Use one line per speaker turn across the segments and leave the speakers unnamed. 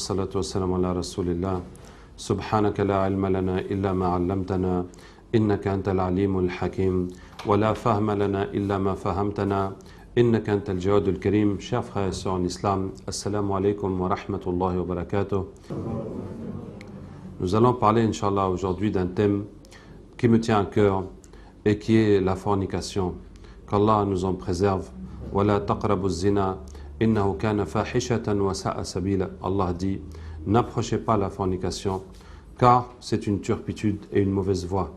والصلاة والسلام على رسول الله سبحانك لا علم لنا إلا ما علمتنا إنك أنت العليم الحكيم ولا فهم لنا إلا ما فهمتنا إنك أنت الجواد الكريم. Chers frères et sœurs en islam, assalamu alaikum wa rahmatullahi wa barakatuh. Nous allons parler, Inch'Allah, aujourd'hui d'un thème qui me tient à cœur et qui est la fornication. Qu'Allah nous en préserve. وَلَا تَقْرَبُوا الزِّنَا إِنَّهُ كَانَ فَاحِشَةً وَسَاءَ سَبِيلًا. Allah dit, n'approchez pas la fornication, car c'est une turpitude et une mauvaise voie.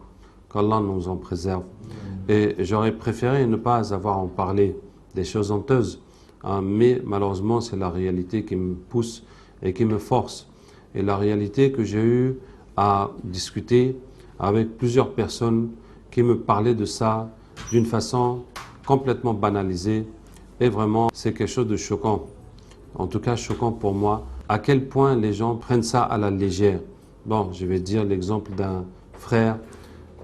Qu'Allah nous en préserve. Et j'aurais préféré ne pas avoir à en parler des choses honteuses, mais malheureusement c'est la réalité qui me pousse et qui me force. Et la réalité que j'ai eu à discuter avec plusieurs personnes qui me parlaient de ça d'une façon complètement banalisée, et vraiment c'est quelque chose de choquant, en tout cas choquant pour moi, à quel point les gens prennent ça à la légère. Bon, je vais dire l'exemple d'un frère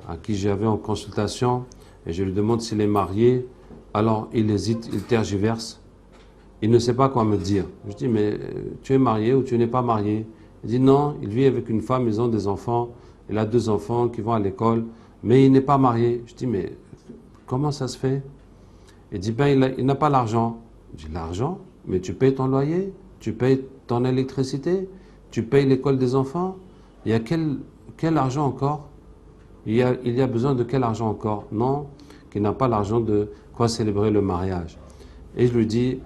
à qui j'avais en consultation et je lui demande s'il est marié, alors il hésite, il tergiverse, il ne sait pas quoi me dire. Je dis, mais tu es marié ou tu n'es pas marié? Il dit non, il vit avec une femme, ils ont des enfants, il a 2 enfants qui vont à l'école, mais il n'est pas marié. Je dis, mais comment ça se fait? Il dit, ben il n'a pas l'argent. Je dis, l'argent? Mais tu payes ton loyer, tu payes ton électricité, tu payes l'école des enfants. Il y a quel argent encore? Il y a besoin de quel argent encore? Non, qu'il n'a pas l'argent de quoi célébrer le mariage. Et je lui dis,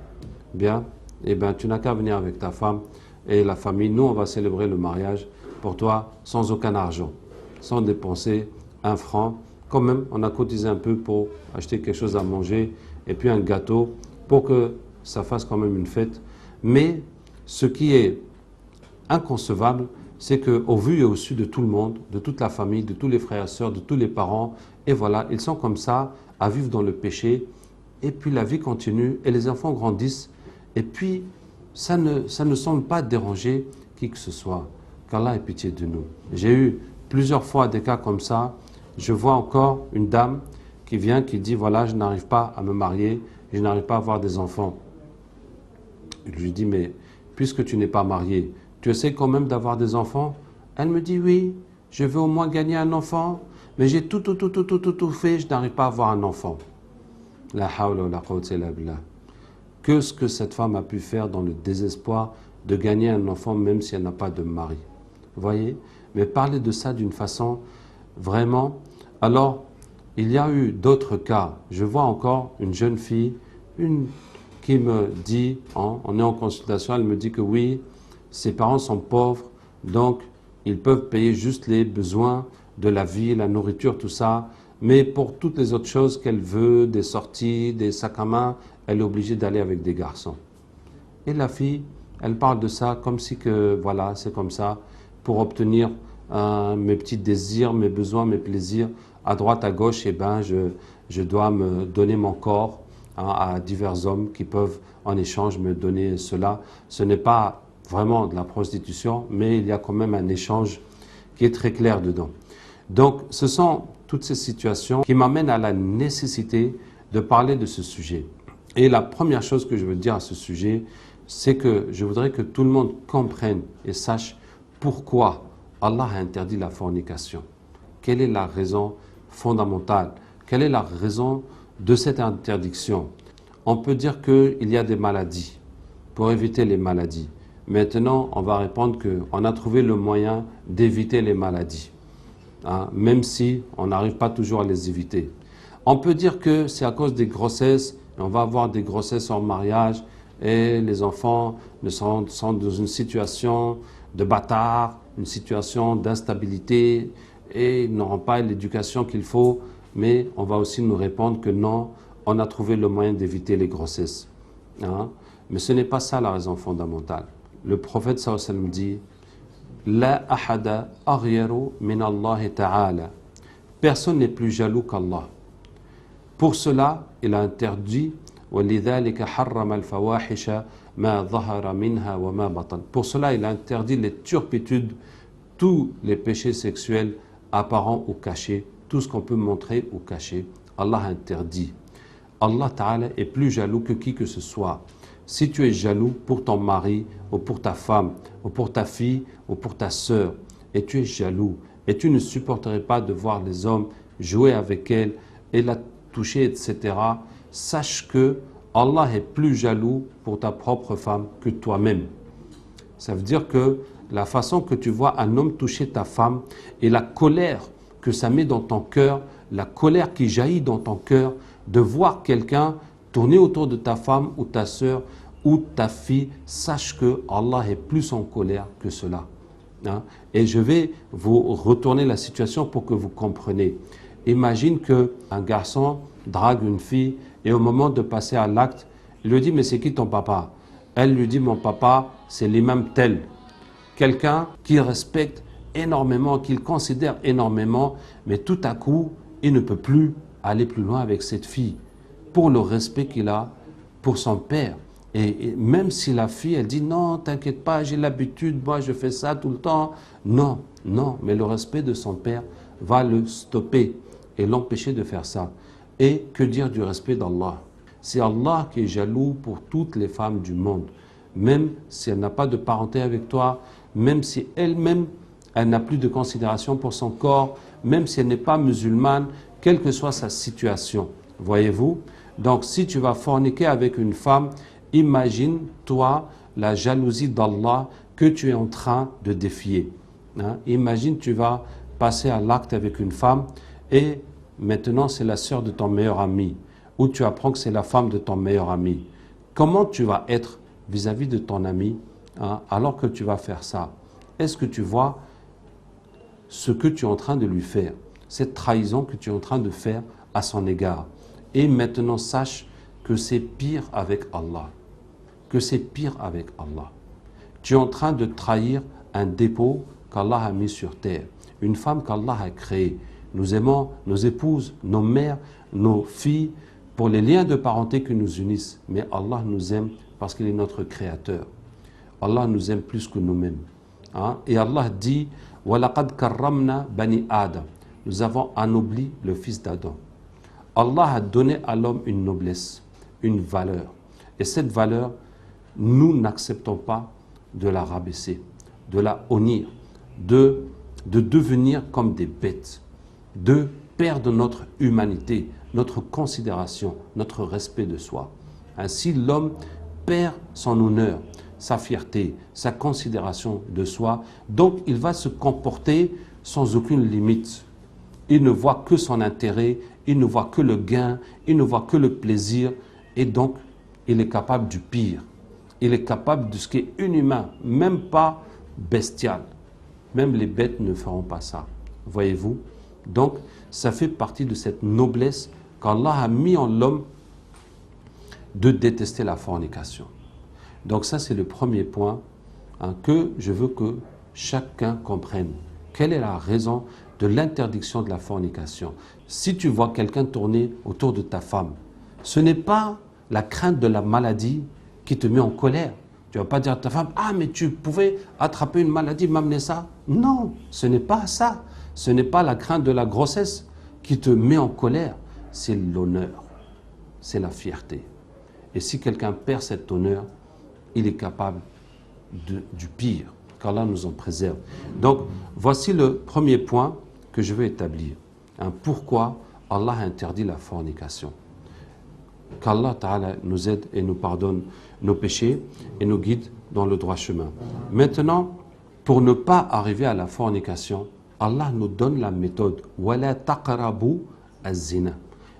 bien, eh ben, tu n'as qu'à venir avec ta femme et la famille. Nous, on va célébrer le mariage pour toi sans aucun argent, sans dépenser 1 franc. Quand même, on a cotisé un peu pour acheter quelque chose à manger et puis un gâteau pour que ça fasse quand même une fête. Mais ce qui est inconcevable, c'est qu'au vu et au su de tout le monde, de toute la famille, de tous les frères et sœurs, de tous les parents, et voilà, ils sont comme ça à vivre dans le péché, et puis la vie continue, et les enfants grandissent, et puis ça ne semble pas déranger qui que ce soit. Qu'Allah ait pitié de nous. J'ai eu plusieurs fois des cas comme ça. Je vois encore une dame qui vient, qui dit, voilà, je n'arrive pas à me marier, je n'arrive pas à avoir des enfants. Je lui dis, mais puisque tu n'es pas marié, tu essaies quand même d'avoir des enfants? Elle me dit, oui, je veux au moins gagner un enfant, mais j'ai tout fait, je n'arrive pas à avoir un enfant. La hawla wa la quwwata illa billah. Que ce que cette femme a pu faire dans le désespoir de gagner un enfant, même si elle n'a pas de mari. Vous voyez? Mais parler de ça d'une façon vraiment... Alors, il y a eu d'autres cas. Je vois encore une jeune fille, qui me dit, on est en consultation, elle me dit que oui, ses parents sont pauvres, donc ils peuvent payer juste les besoins de la vie, la nourriture, tout ça, mais pour toutes les autres choses qu'elle veut, des sorties, des sacs à main, elle est obligée d'aller avec des garçons. Et la fille, elle parle de ça comme si que, voilà, c'est comme ça, pour obtenir mes petits désirs, mes besoins, mes plaisirs, à droite, à gauche, et ben je dois me donner mon corps à divers hommes qui peuvent en échange me donner cela. Ce n'est pas vraiment de la prostitution, mais il y a quand même un échange qui est très clair dedans. Donc ce sont toutes ces situations qui m'amènent à la nécessité de parler de ce sujet. Et la première chose que je veux dire à ce sujet, c'est que je voudrais que tout le monde comprenne et sache pourquoi Allah a interdit la fornication. Quelle est la raison fondamentale? Quelle est la raison de cette interdiction? On peut dire qu'il y a des maladies, pour éviter les maladies. Maintenant, on va répondre qu'on a trouvé le moyen d'éviter les maladies, même si on n'arrive pas toujours à les éviter. On peut dire que c'est à cause des grossesses, et on va avoir des grossesses en mariage, et les enfants sont dans une situation de bâtard, une situation d'instabilité, et ils n'auront pas l'éducation qu'il faut, mais on va aussi nous répondre que non, on a trouvé le moyen d'éviter les grossesses. Mais ce n'est pas ça la raison fondamentale. Le prophète sallallahu alayhi wa sallam dit La ahada aghyaru min Allah ta'ala. Personne n'est plus jaloux qu'Allah. Pour cela, il a interdit وَلِذَلِكَ حَرَّمَ الْفَوَاحِشَ مَا ظَهَرَ مِنْهَا وَمَا بَطَنَ. Pour cela, il a interdit les turpitudes, tous les péchés sexuels apparents ou cachés, tout ce qu'on peut montrer ou cacher. Allah interdit. Allah Ta'ala est plus jaloux que qui que ce soit. Si tu es jaloux pour ton mari, ou pour ta femme, ou pour ta fille, ou pour ta sœur, et tu es jaloux, et tu ne supporterais pas de voir les hommes jouer avec elle, et la toucher, etc., sache que Allah est plus jaloux pour ta propre femme que toi-même. Ça veut dire que la façon que tu vois un homme toucher ta femme et la colère que ça met dans ton cœur, la colère qui jaillit dans ton cœur de voir quelqu'un tourner autour de ta femme ou ta sœur ou ta fille, sache que Allah est plus en colère que cela. Hein? Et je vais vous retourner la situation pour que vous compreniez. Imagine qu'un garçon drague une fille et au moment de passer à l'acte, il lui dit « mais c'est qui ton papa ?» Elle lui dit « mon papa, c'est l'imam tel ». Quelqu'un qu'il respecte énormément, qu'il considère énormément, mais tout à coup, il ne peut plus aller plus loin avec cette fille pour le respect qu'il a pour son père. Et même si la fille, elle dit « non, t'inquiète pas, j'ai l'habitude, moi je fais ça tout le temps ». Non, non, mais le respect de son père va le stopper et l'empêcher de faire ça. Et que dire du respect d'Allah? C'est Allah qui est jaloux pour toutes les femmes du monde. Même si elle n'a pas de parenté avec toi, même si elle-même, elle n'a plus de considération pour son corps, même si elle n'est pas musulmane, quelle que soit sa situation. Voyez-vous? Donc si tu vas forniquer avec une femme, imagine, toi, la jalousie d'Allah que tu es en train de défier. Hein? Imagine, tu vas passer à l'acte avec une femme et maintenant c'est la sœur de ton meilleur ami, ou tu apprends que c'est la femme de ton meilleur ami. Comment tu vas être vis-à-vis de ton ami hein, alors que tu vas faire ça? Est-ce que tu vois ce que tu es en train de lui faire, cette trahison que tu es en train de faire à son égard? Et maintenant sache que c'est pire avec Allah, que c'est pire avec Allah. Tu es en train de trahir un dépôt qu'Allah a mis sur terre, une femme qu'Allah a créée. Nous aimons nos épouses, nos mères, nos filles, pour les liens de parenté qui nous unissent. Mais Allah nous aime parce qu'il est notre créateur. Allah nous aime plus que nous-mêmes. Hein? Et Allah dit « وَلَقَدْ كَرَّمْنَا بَنِي Adam » Nous avons anobli le fils d'Adam. Allah a donné à l'homme une noblesse, une valeur. Et cette valeur, nous n'acceptons pas de la rabaisser, de la honnir, de devenir comme des bêtes, de perdre notre humanité, notre considération, notre respect de soi. Ainsi, l'homme perd son honneur, sa fierté, sa considération de soi. Donc, il va se comporter sans aucune limite. Il ne voit que son intérêt, il ne voit que le gain, il ne voit que le plaisir. Et donc, il est capable du pire. Il est capable de ce qui est inhumain, même pas bestial. Même les bêtes ne feront pas ça. Voyez-vous? Donc, ça fait partie de cette noblesse qu'Allah a mis en l'homme de détester la fornication. Donc ça, c'est le premier point hein, que je veux que chacun comprenne. Quelle est la raison de l'interdiction de la fornication? Si tu vois quelqu'un tourner autour de ta femme, ce n'est pas la crainte de la maladie qui te met en colère. Tu ne vas pas dire à ta femme « Ah, mais tu pouvais attraper une maladie, m'amener ça ». Non, ce n'est pas ça. Ce n'est pas la crainte de la grossesse qui te met en colère. C'est l'honneur, c'est la fierté. Et si quelqu'un perd cet honneur, il est capable du pire, qu'Allah nous en préserve. Donc, voici le premier point que je veux établir. Hein, pourquoi Allah interdit la fornication? Qu'Allah Ta'ala nous aide et nous pardonne nos péchés et nous guide dans le droit chemin. Maintenant, pour ne pas arriver à la fornication, Allah nous donne la méthode. وَلَا تَقْرَبُوا الزِّنَا.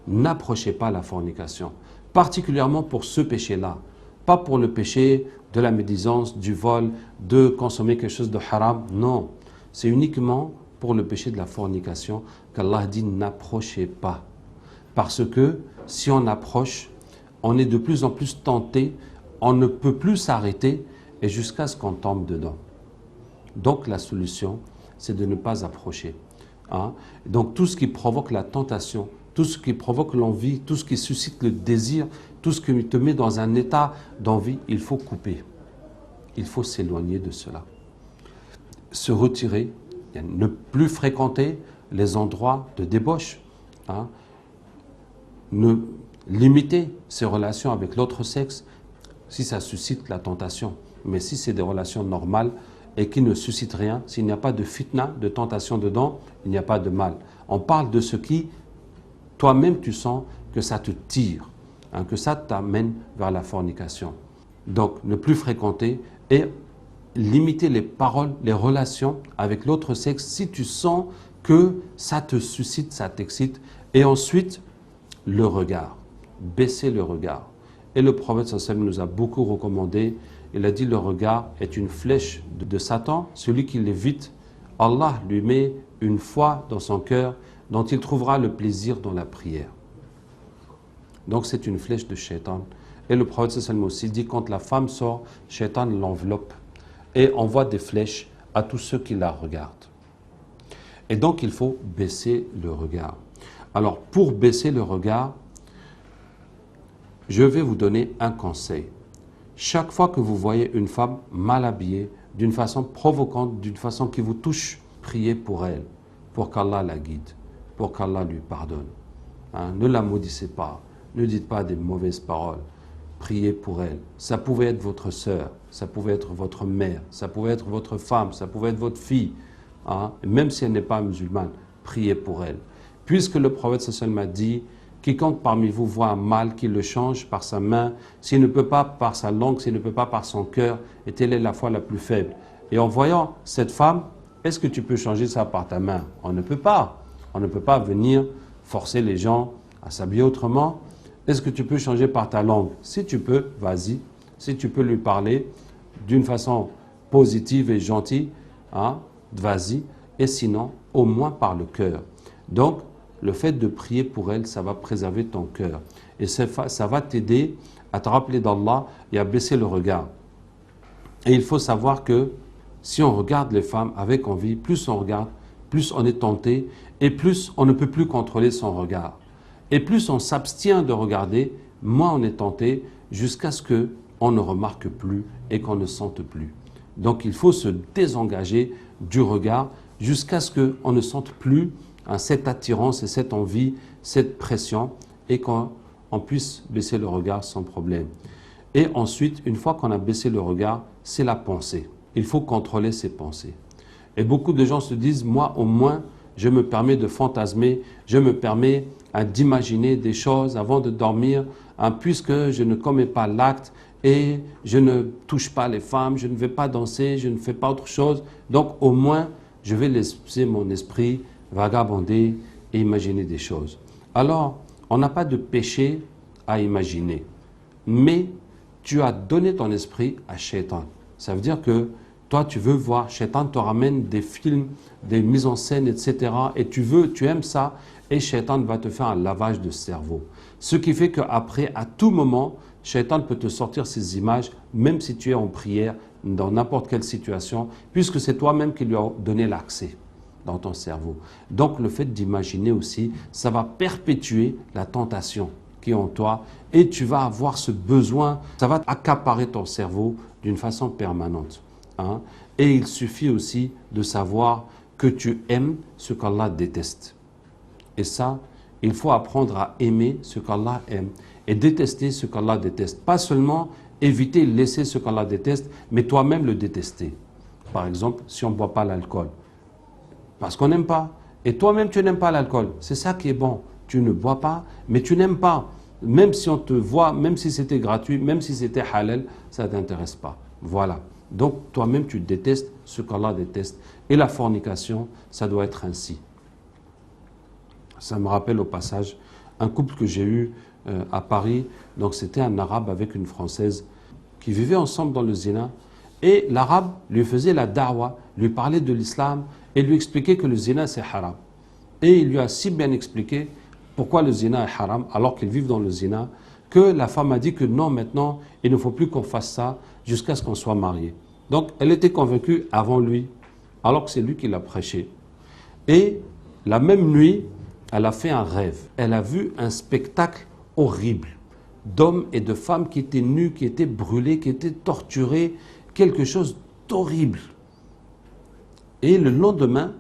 N'approchez pas la fornication. Particulièrement pour ce péché-là. Pas pour le péché de la médisance, du vol, de consommer quelque chose de haram. Non. C'est uniquement pour le péché de la fornication qu'Allah dit n'approchez pas. Parce que si on approche, on est de plus en plus tenté, on ne peut plus s'arrêter et jusqu'à ce qu'on tombe dedans. Donc la solution, c'est de ne pas approcher. Hein? Donc tout ce qui provoque la tentation, tout ce qui provoque l'envie, tout ce qui suscite le désir, tout ce qui te met dans un état d'envie, il faut couper. Il faut s'éloigner de cela. Se retirer, ne plus fréquenter les endroits de débauche. Hein? Limiter ses relations avec l'autre sexe, si ça suscite la tentation. Mais si c'est des relations normales et qui ne suscitent rien, s'il n'y a pas de fitna, de tentation dedans, il n'y a pas de mal. On parle de ce qui, toi-même, tu sens que ça te tire, hein, que ça t'amène vers la fornication. Donc, ne plus fréquenter et limiter les paroles, les relations avec l'autre sexe si tu sens que ça te suscite, ça t'excite. Et ensuite, le regard, baisser le regard. Et le prophète sallallahu alayhi wa sallam nous a beaucoup recommandé, il a dit le regard est une flèche de Satan, celui qui l'évite, Allah lui met une foi dans son cœur dont il trouvera le plaisir dans la prière. Donc c'est une flèche de Shaitan. Et le prophète sallallahu alayhi wa sallam aussi dit quand la femme sort, Shaitan l'enveloppe et envoie des flèches à tous ceux qui la regardent. Et donc il faut baisser le regard. Alors pour baisser le regard, je vais vous donner un conseil. Chaque fois que vous voyez une femme mal habillée, d'une façon provocante, d'une façon qui vous touche, priez pour elle, pour qu'Allah la guide, pour qu'Allah lui pardonne. Hein, ne la maudissez pas, ne dites pas des mauvaises paroles. Priez pour elle. Ça pouvait être votre sœur, ça pouvait être votre mère, ça pouvait être votre femme, ça pouvait être votre fille. Hein, même si elle n'est pas musulmane, priez pour elle. Puisque le prophète sallallahu alayhi wa sallam a dit, quiconque parmi vous voit un mal, qu'il le change par sa main, s'il ne peut pas par sa langue, s'il ne peut pas par son cœur, et telle est la foi la plus faible. Et en voyant cette femme, est-ce que tu peux changer ça par ta main? On ne peut pas. On ne peut pas venir forcer les gens à s'habiller autrement. Est-ce que tu peux changer par ta langue? Si tu peux, vas-y. Si tu peux lui parler d'une façon positive et gentille, hein, vas-y. Et sinon, au moins par le cœur. Donc, le fait de prier pour elle, ça va préserver ton cœur. Et ça va t'aider à te rappeler d'Allah et à baisser le regard. Et il faut savoir que si on regarde les femmes avec envie, plus on regarde, plus on est tenté et plus on ne peut plus contrôler son regard. Et plus on s'abstient de regarder, moins on est tenté jusqu'à ce qu'on ne remarque plus et qu'on ne sente plus. Donc il faut se désengager du regard jusqu'à ce qu'on ne sente plus cette attirance et cette envie, cette pression et qu'on puisse baisser le regard sans problème. Et ensuite, une fois qu'on a baissé le regard, c'est la pensée. Il faut contrôler ses pensées. Et beaucoup de gens se disent, moi au moins, je me permets de fantasmer, je me permets d'imaginer des choses avant de dormir, puisque je ne commets pas l'acte et je ne touche pas les femmes, je ne vais pas danser, je ne fais pas autre chose. Donc au moins, je vais laisser mon esprit vagabonder et imaginer des choses. Alors, on n'a pas de péché à imaginer, mais tu as donné ton esprit à Shaitan. Ça veut dire que toi, tu veux voir, Shaitan te ramène des films, des mises en scène, etc. Et tu aimes ça, et Shaitan va te faire un lavage de cerveau. Ce qui fait qu'après, à tout moment, Shaitan peut te sortir ces images, même si tu es en prière, dans n'importe quelle situation, puisque c'est toi-même qui lui as donné l'accès dans ton cerveau. Donc le fait d'imaginer aussi, ça va perpétuer la tentation qui est en toi et tu vas avoir ce besoin, ça va accaparer ton cerveau d'une façon permanente. Hein? Et il suffit aussi de savoir que tu aimes ce qu'Allah déteste. Et ça, il faut apprendre à aimer ce qu'Allah aime et détester ce qu'Allah déteste. Pas seulement éviter, laisser ce qu'Allah déteste, mais toi-même le détester. Par exemple, si on ne boit pas l'alcool, parce qu'on n'aime pas. Et toi-même, tu n'aimes pas l'alcool. C'est ça qui est bon. Tu ne bois pas, mais tu n'aimes pas. Même si on te voit, même si c'était gratuit, même si c'était halal, ça ne t'intéresse pas. Voilà. Donc, toi-même, tu détestes ce qu'Allah déteste. Et la fornication, ça doit être ainsi. Ça me rappelle au passage un couple que j'ai eu à Paris. Donc, c'était un Arabe avec une Française qui vivaient ensemble dans le zina. Et l'Arabe lui faisait la da'wa, lui parlait de l'islam et lui expliquait que le zina c'est haram. Et il lui a si bien expliqué pourquoi le zina est haram alors qu'ils vivent dans le zina que la femme a dit que non, maintenant il ne faut plus qu'on fasse ça jusqu'à ce qu'on soit marié. Donc elle était convaincue avant lui alors que c'est lui qui l'a prêché. Et la même nuit, elle a fait un rêve. Elle a vu un spectacle horrible d'hommes et de femmes qui étaient nus, qui étaient brûlés, qui étaient torturés, quelque chose d'horrible. Et le lendemain,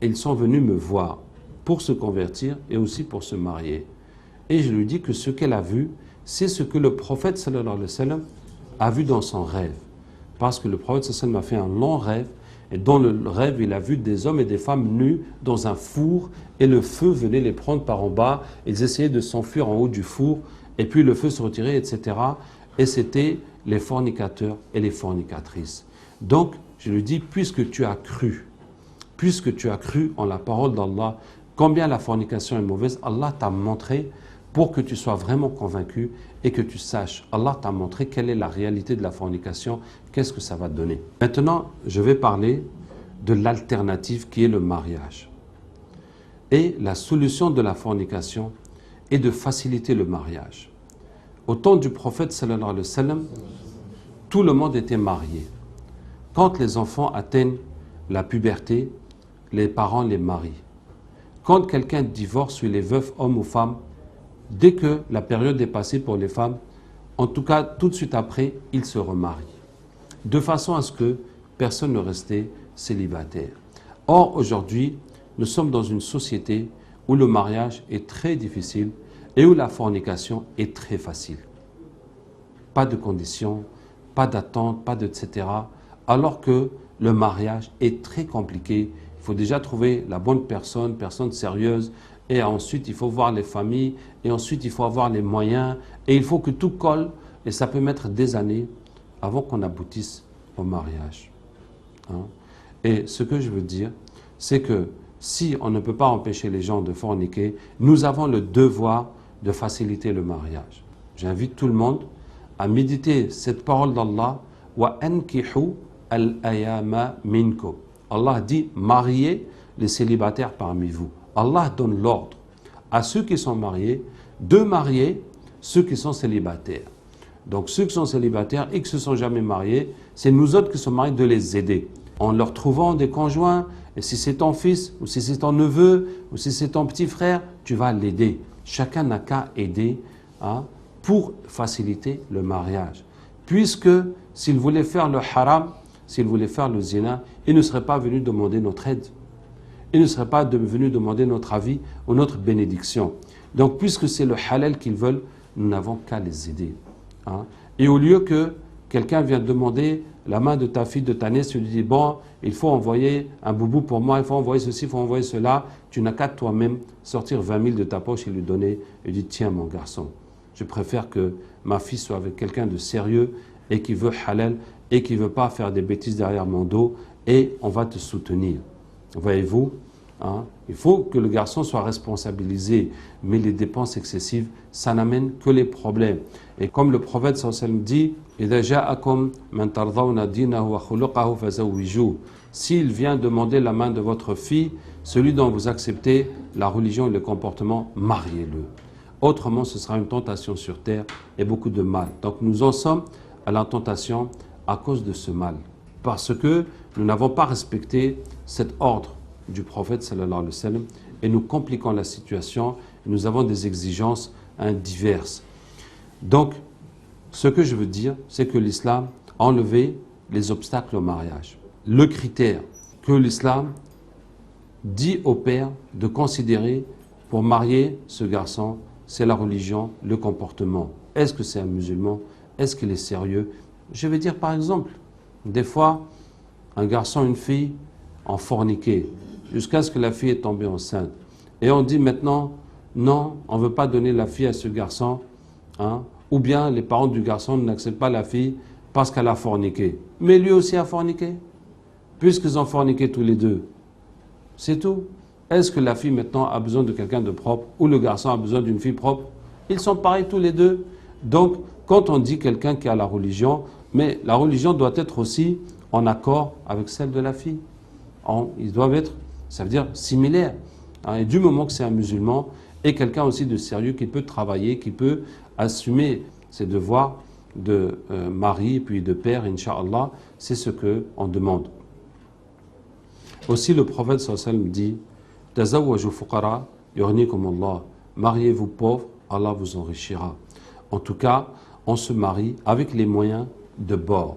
ils sont venus me voir pour se convertir et aussi pour se marier. Et je lui dis que ce qu'elle a vu, c'est ce que le prophète sallallahu alayhi wa sallam a vu dans son rêve. Parce que le prophète sallallahu alayhi wa sallam a fait un long rêve, et dans le rêve, il a vu des hommes et des femmes nus dans un four, et le feu venait les prendre par en bas, ils essayaient de s'enfuir en haut du four, et puis le feu se retirait, etc. Et c'était les fornicateurs et les fornicatrices. Donc, je lui dis, puisque tu as cru en la parole d'Allah, combien la fornication est mauvaise, Allah t'a montré pour que tu sois vraiment convaincu et que tu saches. Allah t'a montré quelle est la réalité de la fornication, qu'est-ce que ça va te donner. Maintenant, je vais parler de l'alternative qui est le mariage. Et la solution de la fornication est de faciliter le mariage. Au temps du prophète sallallahu alayhi wa sallam, tout le monde était marié. Quand les enfants atteignent la puberté, les parents les marient. Quand quelqu'un divorce, ou il est veuf, homme ou femme, dès que la période est passée pour les femmes, en tout cas tout de suite après, ils se remarient. De façon à ce que personne ne restait célibataire. Or, aujourd'hui, nous sommes dans une société où le mariage est très difficile et où la fornication est très facile. Pas de conditions, pas d'attente, pas etc. Alors que le mariage est très compliqué. Il faut déjà trouver la bonne personne sérieuse, et ensuite il faut voir les familles, et ensuite il faut avoir les moyens, et il faut que tout colle, et ça peut mettre des années avant qu'on aboutisse au mariage. Hein? Et ce que je veux dire, c'est que si on ne peut pas empêcher les gens de forniquer, nous avons le devoir de faciliter le mariage. J'invite tout le monde à méditer cette parole d'Allah, wa ankihu al-ayama minkum. Allah dit, mariez les célibataires parmi vous. Allah donne l'ordre à ceux qui sont mariés de marier ceux qui sont célibataires. Donc ceux qui sont célibataires et qui ne se sont jamais mariés, c'est nous autres qui sommes mariés de les aider. En leur trouvant des conjoints, et si c'est ton fils, ou si c'est ton neveu, ou si c'est ton petit frère, tu vas l'aider. Chacun n'a qu'à aider pour faciliter le mariage. Puisque s'il voulait faire le haram, s'il voulait faire le zina, il ne serait pas venu demander notre aide. Il ne serait pas venu demander notre avis ou notre bénédiction. Donc, puisque c'est le halal qu'ils veulent, nous n'avons qu'à les aider. Et au lieu que quelqu'un vienne demander la main de ta fille, de ta nièce, tu lui dis, bon, il faut envoyer un boubou pour moi, il faut envoyer ceci, il faut envoyer cela. Tu n'as qu'à toi-même sortir 20 000 de ta poche et lui donner, et lui dire, tiens mon garçon, je préfère que ma fille soit avec quelqu'un de sérieux et qui veut halal et qui ne veut pas faire des bêtises derrière mon dos, et on va te soutenir. Voyez-vous, il faut que le garçon soit responsabilisé, mais les dépenses excessives, ça n'amène que les problèmes. Et comme le prophète sallallahu alayhi wa sallam dit, إِذَا جَاءَكُمْ مَنْ تَرْضَوْنَ دِينَهُ وَخُلُقَهُ فَزَوِّجُوهُ. S'il vient demander la main de votre fille, celui dont vous acceptez la religion et le comportement, mariez-le. Autrement, ce sera une tentation sur terre et beaucoup de mal. Donc nous en sommes à la tentation à cause de ce mal. Parce que nous n'avons pas respecté cet ordre du prophète sallallahu alayhi wa sallam, et nous compliquons la situation, et nous avons des exigences diverses. Donc, ce que je veux dire, c'est que l'islam a enlevé les obstacles au mariage. Le critère que l'islam dit au père de considérer pour marier ce garçon, c'est la religion, le comportement. Est-ce que c'est un musulman? Est-ce qu'il est sérieux? Je vais dire par exemple, des fois, un garçon, une fille ont forniqué jusqu'à ce que la fille est tombée enceinte. Et on dit maintenant, non, on ne veut pas donner la fille à ce garçon, ou bien les parents du garçon n'acceptent pas la fille parce qu'elle a forniqué. Mais lui aussi a forniqué, puisqu'ils ont forniqué tous les deux. C'est tout. Est-ce que la fille maintenant a besoin de quelqu'un de propre, ou le garçon a besoin d'une fille propre? Ils sont pareils tous les deux. Donc, quand on dit quelqu'un qui a la religion, mais la religion doit être aussi en accord avec celle de la fille. Ils doivent être, ça veut dire similaires. Et du moment que c'est un musulman et quelqu'un aussi de sérieux qui peut travailler, qui peut assumer ses devoirs de mari puis de père, Inch'Allah, c'est ce qu'on demande. Aussi le prophète sallallahu alayhi wa sallam dit, Tazawwaju fuqara yughnikum Allah. Mariez-vous pauvres, Allah vous enrichira. En tout cas, on se marie avec les moyens de bord.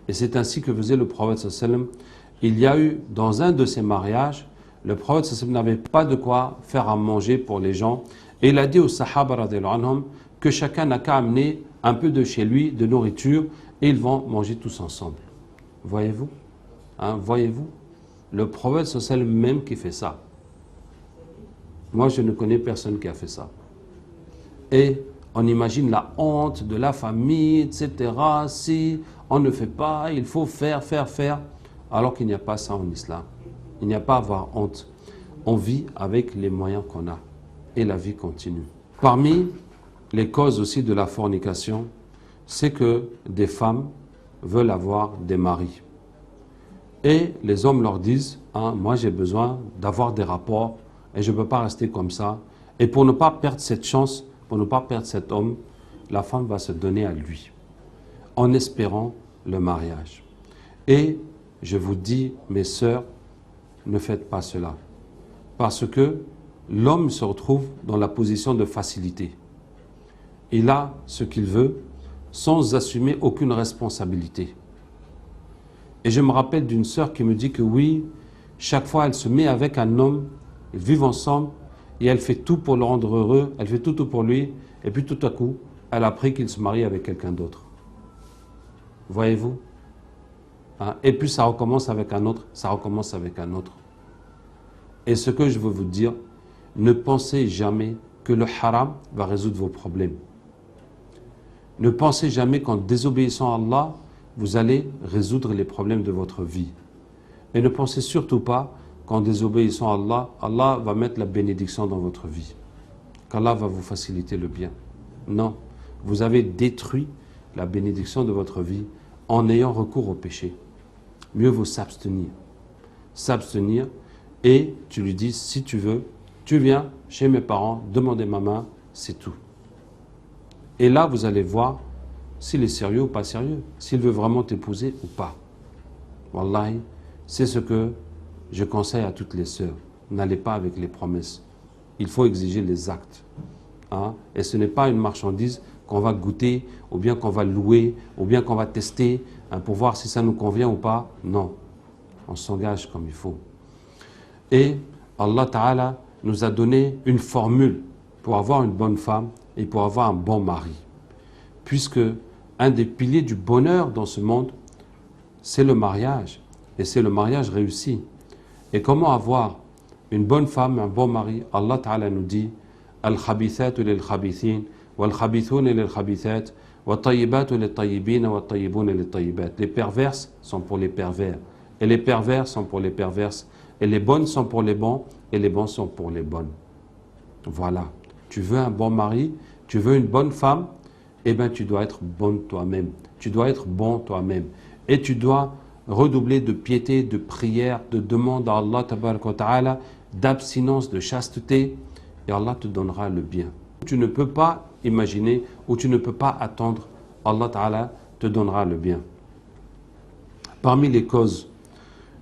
Et c'est ainsi que faisait le prophète sallallahu alayhi wa sallam. Il y a eu, dans un de ses mariages, le prophète sallallahu alayhi wa sallam n'avait pas de quoi faire à manger pour les gens. Et il a dit aux sahaba radhiyallahu anhum que chacun n'a qu'à amener un peu de chez lui, de nourriture, et ils vont manger tous ensemble. Voyez-vous? Voyez-vous? Le prophète, c'est le même qui fait ça. Moi, je ne connais personne qui a fait ça. Et on imagine la honte de la famille, etc. Si on ne fait pas, il faut faire, alors qu'il n'y a pas ça en islam. Il n'y a pas à avoir honte. On vit avec les moyens qu'on a. Et la vie continue. Parmi les causes aussi de la fornication, c'est que des femmes veulent avoir des maris. Et les hommes leur disent, moi j'ai besoin d'avoir des rapports et je ne peux pas rester comme ça. Et pour ne pas perdre cette chance, pour ne pas perdre cet homme, la femme va se donner à lui, en espérant le mariage. Et je vous dis, mes sœurs, ne faites pas cela. Parce que l'homme se retrouve dans la position de facilité. Il a ce qu'il veut sans assumer aucune responsabilité. Et je me rappelle d'une sœur qui me dit que oui, chaque fois elle se met avec un homme, ils vivent ensemble et elle fait tout pour le rendre heureux, elle fait tout pour lui, et puis tout à coup, elle a appris qu'il se marie avec quelqu'un d'autre. Voyez-vous? Et puis ça recommence avec un autre, ça recommence avec un autre. Et ce que je veux vous dire, ne pensez jamais que le haram va résoudre vos problèmes. Ne pensez jamais qu'en désobéissant à Allah, vous allez résoudre les problèmes de votre vie. Et ne pensez surtout pas qu'en désobéissant à Allah, Allah va mettre la bénédiction dans votre vie. Qu'Allah va vous faciliter le bien. Non, vous avez détruit la bénédiction de votre vie en ayant recours au péché. Mieux vaut s'abstenir. S'abstenir et tu lui dis, si tu veux, tu viens chez mes parents, demander ma main, c'est tout. Et là, vous allez voir s'il est sérieux ou pas sérieux, s'il veut vraiment t'épouser ou pas. Wallahi, c'est ce que je conseille à toutes les sœurs. N'allez pas avec les promesses. Il faut exiger les actes. Et ce n'est pas une marchandise qu'on va goûter, ou bien qu'on va louer, ou bien qu'on va tester pour voir si ça nous convient ou pas. Non, on s'engage comme il faut. Et Allah Ta'ala nous a donné une formule pour avoir une bonne femme et pour avoir un bon mari. Puisque un des piliers du bonheur dans ce monde, c'est le mariage. Et c'est le mariage réussi. Et comment avoir une bonne femme, un bon mari? Allah Ta'ala nous dit Al-khabithatu lil-khabithin, wal-khabithun lil-khabithat, wat-tayyibatu lil-tayyibin, wat-tayyibun lil-tayyibat. Les perverses sont pour les pervers, et les pervers sont pour les perverses, et les bonnes sont pour les bons, et les bons sont pour les bonnes. Voilà. Tu veux un bon mari, tu veux une bonne femme, eh bien tu dois être bonne toi-même. Tu dois être bon toi-même. Et tu dois redoubler de piété, de prière, de demande à Allah tabaraka wa ta'ala, d'abstinence, de chasteté, et Allah te donnera le bien. Tu ne peux pas imaginer ou tu ne peux pas attendre, Allah ta'ala te donnera le bien. Parmi les causes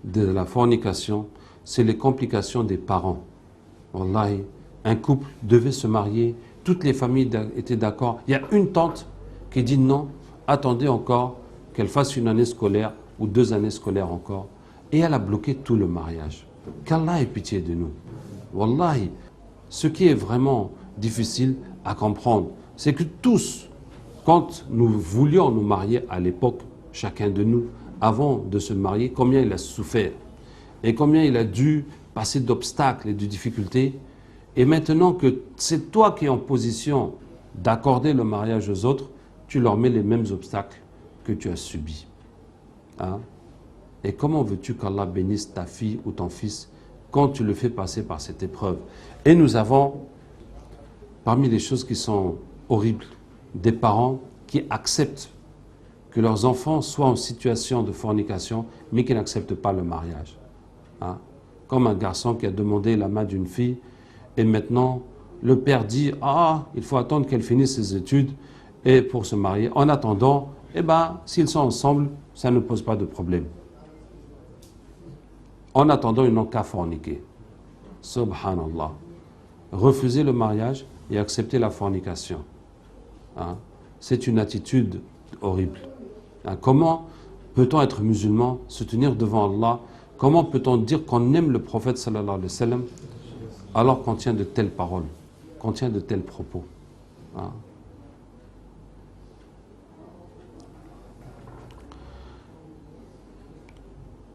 de la fornication, c'est les complications des parents. Wallahi, un couple devait se marier, toutes les familles étaient d'accord. Il y a une tante qui dit non, attendez encore qu'elle fasse une année scolaire ou 2 années scolaires encore. Et elle a bloqué tout le mariage. Qu'Allah ait pitié de nous. Wallahi, ce qui est vraiment difficile à comprendre, c'est que tous, quand nous voulions nous marier à l'époque, chacun de nous, avant de se marier, combien il a souffert et combien il a dû passer d'obstacles et de difficultés. Et maintenant que c'est toi qui es en position d'accorder le mariage aux autres, tu leur mets les mêmes obstacles que tu as subis. Et comment veux-tu qu'Allah bénisse ta fille ou ton fils quand tu le fais passer par cette épreuve? Et nous avons, parmi les choses qui sont horribles, des parents qui acceptent que leurs enfants soient en situation de fornication, mais qui n'acceptent pas le mariage. Comme un garçon qui a demandé la main d'une fille, et maintenant le père dit « Ah, il faut attendre qu'elle finisse ses études et pour se marier. En attendant, s'ils sont ensemble, ça ne pose pas de problème. » En attendant, ils n'ont qu'à forniquer. Subhanallah. Refuser le mariage et accepter la fornication. C'est une attitude horrible. Comment peut-on être musulman, se tenir devant Allah? Comment peut-on dire qu'on aime le prophète sallallahu alayhi wa sallam alors qu'on tient de telles paroles, qu'on tient de tels propos?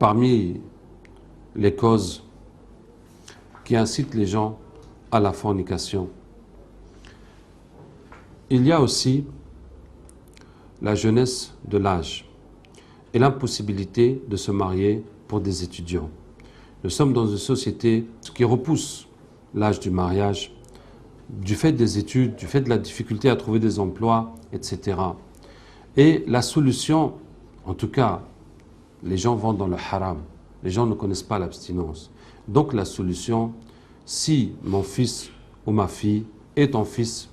parmi les causes qui incitent les gens à la fornication, il y a aussi la jeunesse de l'âge et l'impossibilité de se marier pour des étudiants. Nous sommes dans une société qui repousse l'âge du mariage du fait des études, du fait de la difficulté à trouver des emplois, etc. Et la solution, en tout cas, les gens vont dans le haram. Les gens ne connaissent pas l'abstinence. Donc la solution, si mon fils ou ma fille et ton fils,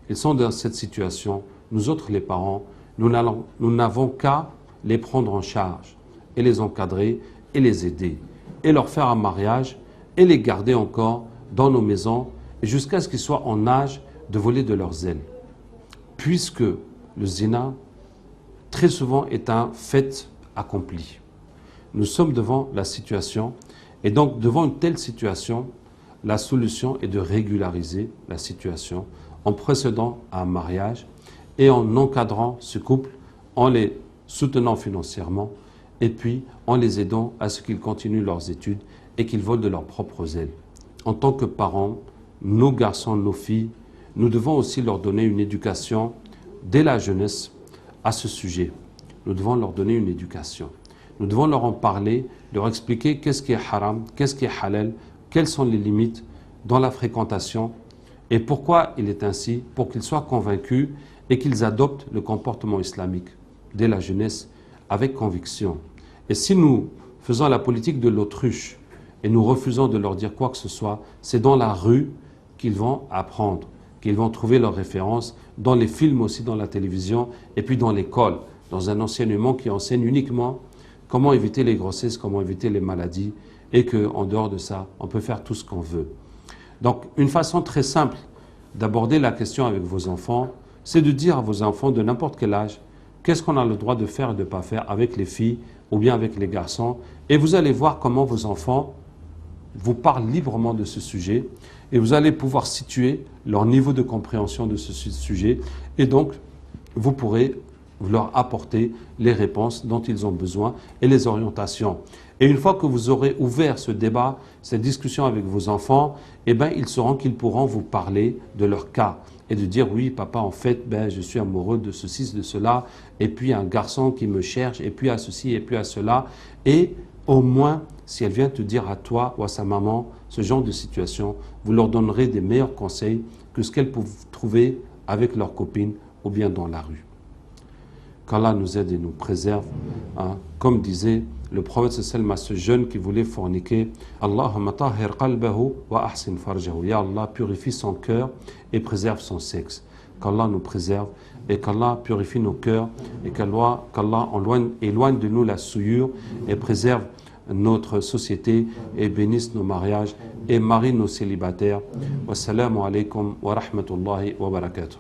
ils sont dans cette situation, nous autres les parents, nous n'avons qu'à les prendre en charge et les encadrer et les aider et leur faire un mariage et les garder encore dans nos maisons jusqu'à ce qu'ils soient en âge de voler de leurs ailes. Puisque le zina, très souvent, est un fait accompli. Nous sommes devant la situation et donc devant une telle situation, la solution est de régulariser la situation en procédant à un mariage et en encadrant ce couple, en les soutenant financièrement et puis en les aidant à ce qu'ils continuent leurs études et qu'ils volent de leurs propres ailes. En tant que parents, nos garçons, nos filles, nous devons aussi leur donner une éducation dès la jeunesse à ce sujet. Nous devons leur donner une éducation. Nous devons leur en parler, leur expliquer qu'est-ce qui est haram, qu'est-ce qui est halal, quelles sont les limites dans la fréquentation et pourquoi il est ainsi, pour qu'ils soient convaincus et qu'ils adoptent le comportement islamique dès la jeunesse avec conviction. Et si nous faisons la politique de l'autruche et nous refusons de leur dire quoi que ce soit, c'est dans la rue qu'ils vont apprendre, qu'ils vont trouver leurs références, dans les films aussi, dans la télévision, et puis dans l'école, dans un enseignement qui enseigne uniquement comment éviter les grossesses, comment éviter les maladies, et qu'en dehors de ça, on peut faire tout ce qu'on veut. Donc, une façon très simple d'aborder la question avec vos enfants, c'est de dire à vos enfants de n'importe quel âge, qu'est-ce qu'on a le droit de faire et de ne pas faire avec les filles ou bien avec les garçons. Et vous allez voir comment vos enfants vous parlent librement de ce sujet et vous allez pouvoir situer leur niveau de compréhension de ce sujet. Et donc, vous pourrez leur apporter les réponses dont ils ont besoin et les orientations. Et une fois que vous aurez ouvert ce débat, cette discussion avec vos enfants, eh bien, ils sauront qu'ils pourront vous parler de leur cas et de dire oui papa, en fait je suis amoureux de ceci, de cela, et puis un garçon qui me cherche, et puis à ceci, et puis à cela. Et au moins, si elle vient te dire à toi ou à sa maman ce genre de situation, vous leur donnerez des meilleurs conseils que ce qu'elles peuvent trouver avec leurs copines ou bien dans la rue. Qu'Allah nous aide et nous préserve. Hein. Comme disait le prophète sallallahu à ce jeune qui voulait forniquer, Allahumma tahhir qalbahu wa ahsin farjahu. Ya Allah, purifie son cœur et préserve son sexe. Qu'Allah nous préserve et qu'Allah purifie nos cœurs et qu'Allah éloigne de nous la souillure et préserve notre société et bénisse nos mariages et marie nos célibataires. Wassalamu alaikum wa rahmatullahi wa barakatuh.